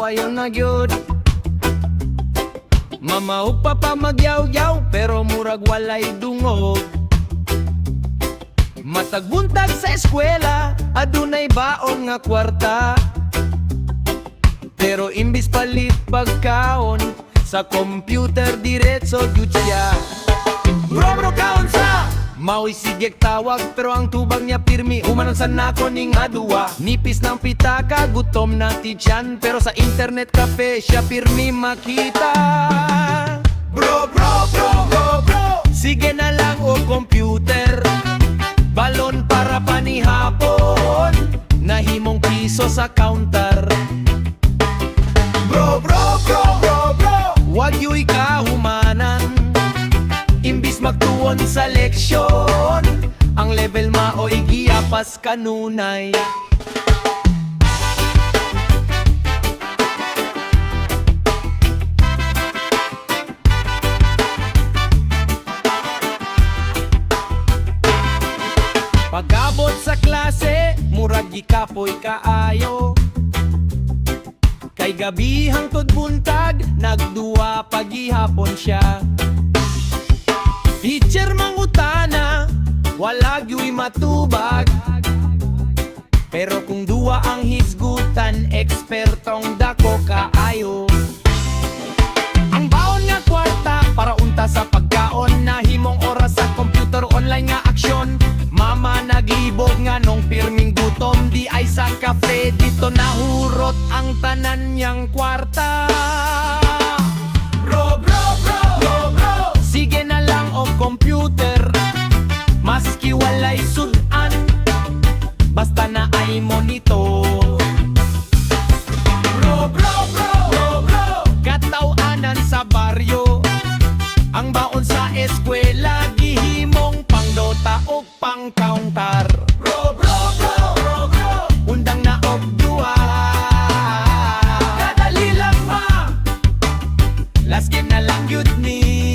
ayon na gyud. Mamaog pa magyaw-yaw pero murag walay dungog. Matagbuntag sa eskwela, adunay baon nga kwarta. Pero imbis palit pagkaon, sa computer diretso gyud siya. Bro kaon sa Mao'y sigek tawag pero ang tubag niya pirmi. Umanon sa nako ning adua. Nipis ng pitaka, gutom na tiyan. Pero sa internet cafe siya pirmi makita. Bro sige na lang o computer. Balon para panihapon. Nahimong piso sa counter. Bro wag yu'y kahumanan. Imbis magtuon sa leksyon, ang level mao'y giyapas kanunay. Pagabot sa klase, murag gikapoy kaayo. Kay gabi hangtod buntag, nagduwa pagihapon siya. Teacher mangutana, wala gyu'y matubag. Pero kung duwa ang hisgutan, ekspertong dako kaayo. Ang baon nga kwarta, para unta sa pagkaon. Nahimong oras sa computer, online nga aksyon. Mama nagibog nga nung pirming gutom. Di ay sa cafe, dito nahurot ang tanan niyang kwarta. Bro sige na lang o computer. Maski walay sudan, basta na ay monitor. Bro katawanan sa baryo. Ang baon sa eskwela, gihimong pang dota o pang counter. Bro undang na og duwa. Kadali lang ma, last game na lang yun ni.